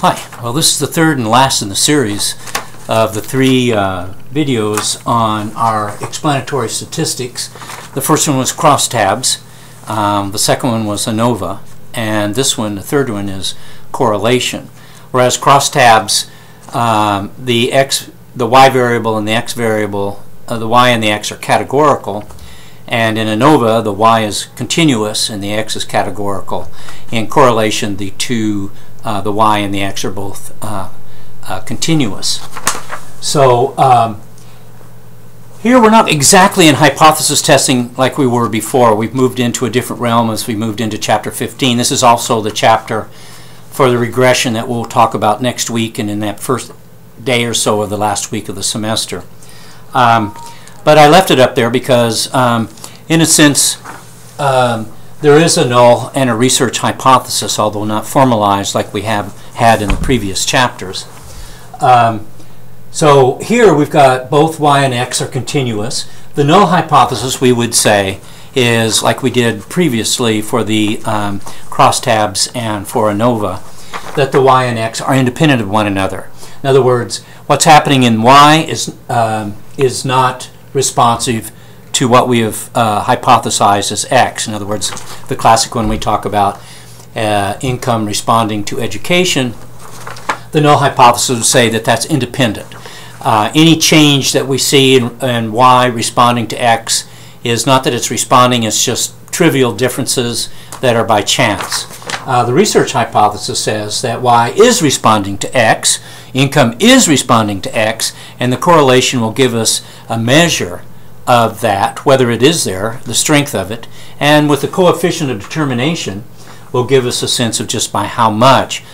Hi, well this is the third and last in the series of the three videos on our explanatory statistics. The first one was crosstabs, the second one was ANOVA, and this one, the third one, is correlation. Whereas crosstabs, the y variable and the x variable, the y and the x are categorical, and in ANOVA the y is continuous and the x is categorical. In correlation, the y and the x are both continuous. So here we're not exactly in hypothesis testing like we were before. We've moved into a different realm as we moved into chapter 15. This is also the chapter for the regression that we'll talk about next week and in that first day or so of the last week of the semester. But I left it up there because in a sense there is a null and a research hypothesis, although not formalized like we have had in the previous chapters. So here we've got both y and x are continuous. The null hypothesis, we would say, is like we did previously for the crosstabs and for ANOVA, that the y and x are independent of one another. In other words, what's happening in y is not responsive to what we have hypothesized as x. In other words, the classic one we talk about income responding to education, the null hypothesis would say that that's independent. Any change that we see in y responding to x is not that it's responding, it's just trivial differences that are by chance. The research hypothesis says that y is responding to x, income is responding to x, and the correlation will give us a measure of that, whether it is there, the strength of it, and with the coefficient of determination will give us a sense of just by how much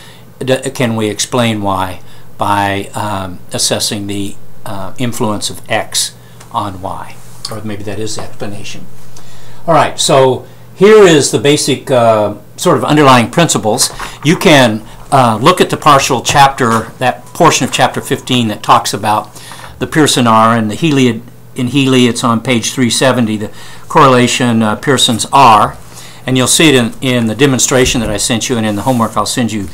can we explain y by assessing the influence of x on y, or maybe that is the explanation. All right, so here is the basic sort of underlying principles. You can look at the partial chapter, that portion of chapter 15 that talks about the Pearson R and the Healey. In Healey, it's on page 370, the correlation Pearson's R, and you'll see it in the demonstration that I sent you and in the homework I'll send you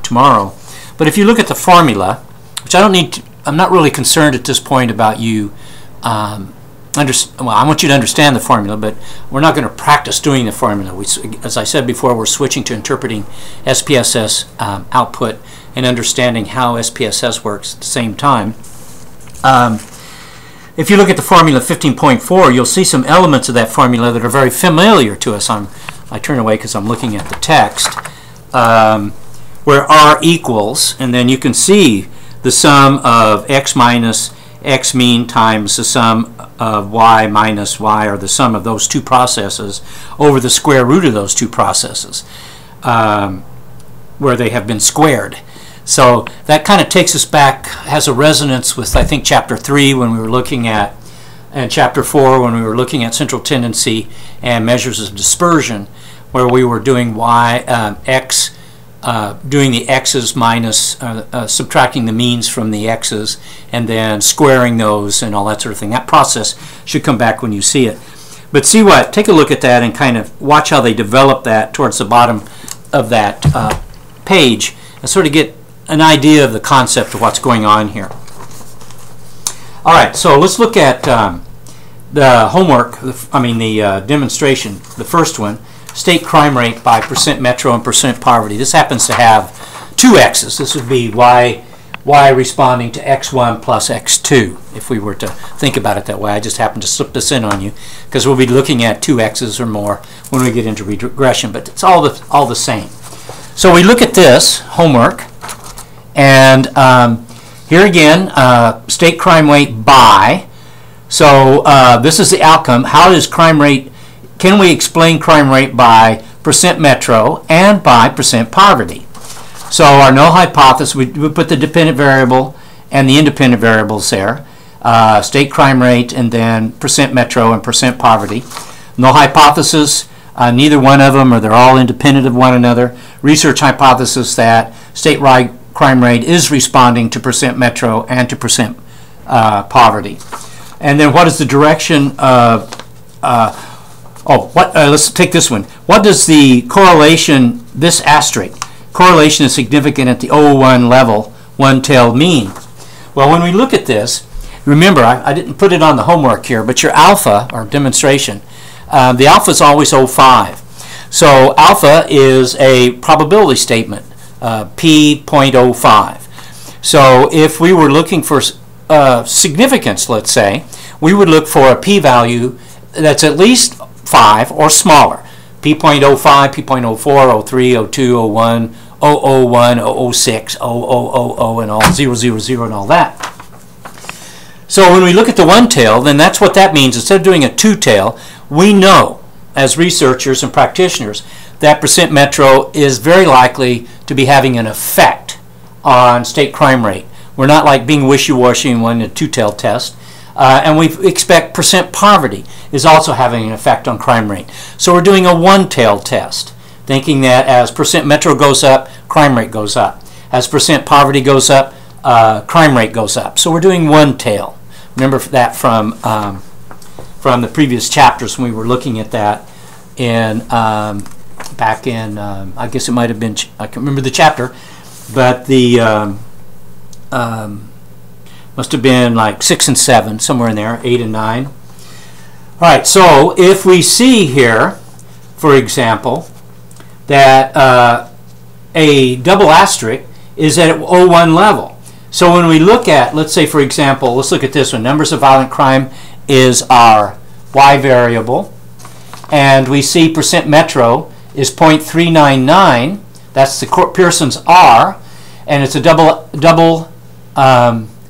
tomorrow. But if you look at the formula, which I'm not really concerned at this point about you well, I want you to understand the formula, but we're not going to practice doing the formula. As I said before, we're switching to interpreting SPSS output and understanding how SPSS works at the same time. If you look at the formula 15.4, you'll see some elements of that formula that are very familiar to us. I turn away because I'm looking at the text, where R equals, and then you can see the sum of x minus x mean times the sum of y minus y, or the sum of those two processes, over the square root of those two processes, where they have been squared. So that kind of takes us back, has a resonance with, I think, chapter 3 when we were looking at, and chapter 4 when we were looking at central tendency and measures of dispersion, where we were doing doing the x's minus, subtracting the means from the x's, and then squaring those and all that sort of thing. That process should come back when you see it. But take a look at that and kind of watch how they develop that towards the bottom of that page and sort of get an idea of the concept of what's going on here. All right, so let's look at the homework, the demonstration, the first one, state crime rate by percent metro and percent poverty. This happens to have two x's. This would be y responding to x1 plus x2, if we were to think about it that way. I just happened to slip this in on you because we'll be looking at two x's or more when we get into regression, but it's all the same. So we look at this homework, and here again, state crime rate by. So this is the outcome. How does crime rate, can we explain crime rate by percent metro and by percent poverty? So our null hypothesis, we put the dependent variable and the independent variables there, state crime rate and then percent metro and percent poverty. Null hypothesis, neither one of them, or they're all independent of one another. Research hypothesis that state-wide crime rate is responding to percent metro and to percent poverty. And then what is the direction of, let's take this one. What does the correlation, this asterisk, correlation is significant at the 001 level, one-tailed mean. Well, when we look at this, remember, I didn't put it on the homework here, but your alpha, or demonstration, the alpha is always 0.5. So alpha is a probability statement, p 0.05. So if we were looking for significance, let's say, we would look for a p-value that's at least 5 or smaller. p 0.05, p 0.04, 03, 02, 01, 001, 006, 0000, and all 000 and all that. So when we look at the one-tail, then that's what that means. Instead of doing a two-tail, we know as researchers and practitioners that percent metro is very likely to be having an effect on state crime rate. We're not like being wishy-washy in a two-tailed test. And we expect percent poverty is also having an effect on crime rate. So we're doing a one-tailed test, thinking that as percent metro goes up, crime rate goes up. As percent poverty goes up, crime rate goes up. So we're doing one tail. Remember that from the previous chapters when we were looking at that in back in I guess it might have been, I can't remember the chapter, but the must have been like 6 and 7, somewhere in there, 8 and 9. All right, so if we see here, for example, that a double asterisk is at 0.1 level. So when we look at, let's say for example, let's look at this one. Numbers of violent crime is our y variable, and we see percent metro is 0.399. That's the Pearson's R, and it's a double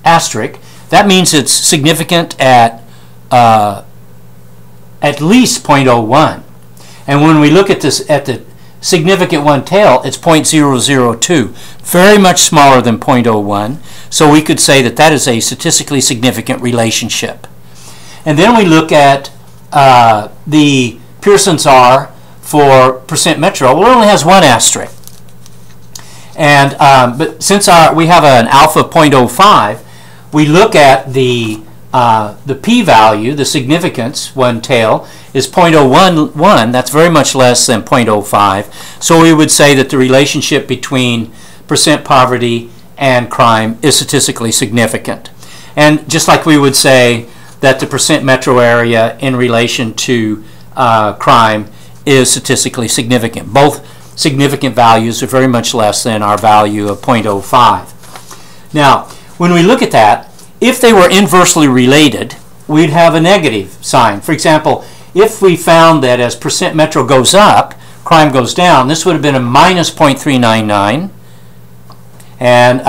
asterisk. That means it's significant at least 0.01. And when we look at this at the significant one tail, it's 0.002, very much smaller than 0.01. So we could say that that is a statistically significant relationship. And then we look at the Pearson's R for percent metro. Well, it only has one asterisk. And but since we have an alpha 0.05, we look at the p-value, the significance, one tail, is 0.011. That's very much less than 0.05. So we would say that the relationship between percent poverty and crime is statistically significant. And just like we would say that the percent metro area in relation to crime is statistically significant. Both significant values are very much less than our value of 0.05. Now, when we look at that, if they were inversely related, we'd have a negative sign. For example, if we found that as percent metro goes up, crime goes down, this would have been a minus 0.399. And,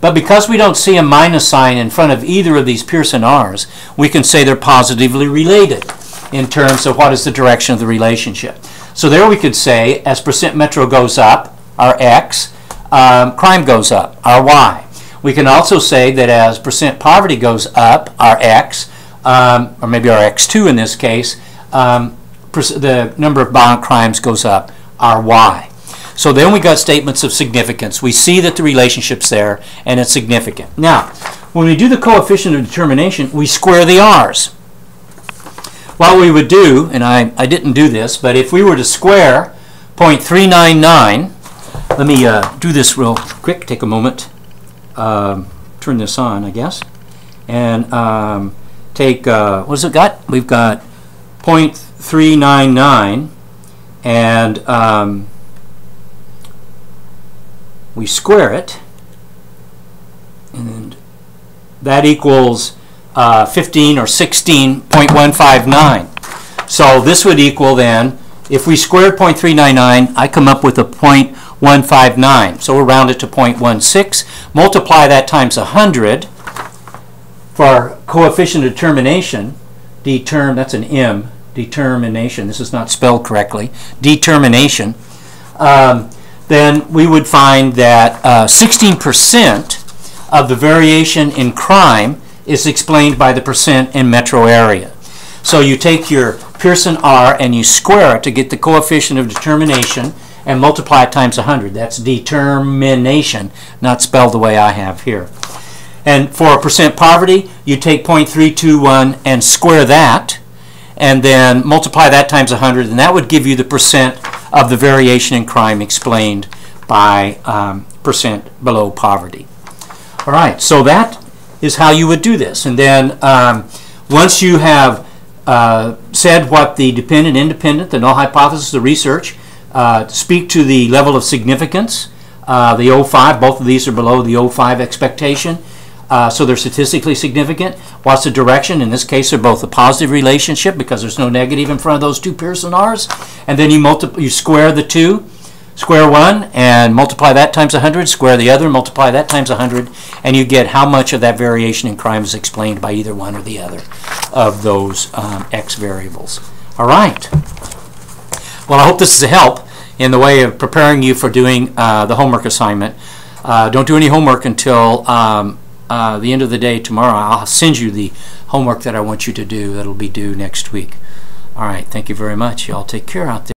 but because we don't see a minus sign in front of either of these Pearson R's, we can say they're positively related in terms of what is the direction of the relationship. So there we could say as percent metro goes up, our X, crime goes up, our Y. We can also say that as percent poverty goes up, our X, or maybe our X2 in this case, the number of violent crimes goes up, our Y. So then we got statements of significance. We see that the relationship's there and it's significant. Now, when we do the coefficient of determination, we square the R's. What we would do, and I didn't do this, but if we were to square 0.399, let me do this real quick, take a moment, turn this on, I guess, and take, what has it got? We've got 0.399, and we square it, and that equals 15 or 16.159. So this would equal then, if we squared 0.399, I come up with a 0.159. So we'll round it to 0.16. Multiply that times 100 for our coefficient of determination. That's an M, determination. This is not spelled correctly. Determination. Then we would find that 16% of the variation in crime is explained by the percent in metro area. So you take your Pearson R and you square it to get the coefficient of determination and multiply it times 100. That's determination, not spelled the way I have here. And for percent poverty, you take 0.321 and square that, and then multiply that times 100, and that would give you the percent of the variation in crime explained by percent below poverty. All right, so that is how you would do this. And then once you have said what the dependent, independent, the null hypothesis, the research, speak to the level of significance, the 0.5, both of these are below the 0.5 expectation, so they're statistically significant. What's the direction? In this case, they're both a positive relationship because there's no negative in front of those two Pearson R's. And then you square the two, square one, and multiply that times 100, square the other, multiply that times 100, and you get how much of that variation in crime is explained by either one or the other of those X variables. All right. Well, I hope this is a help in the way of preparing you for doing the homework assignment. Don't do any homework until the end of the day tomorrow. I'll send you the homework that I want you to do. That'll be due next week. All right. Thank you very much. Y'all take care out there.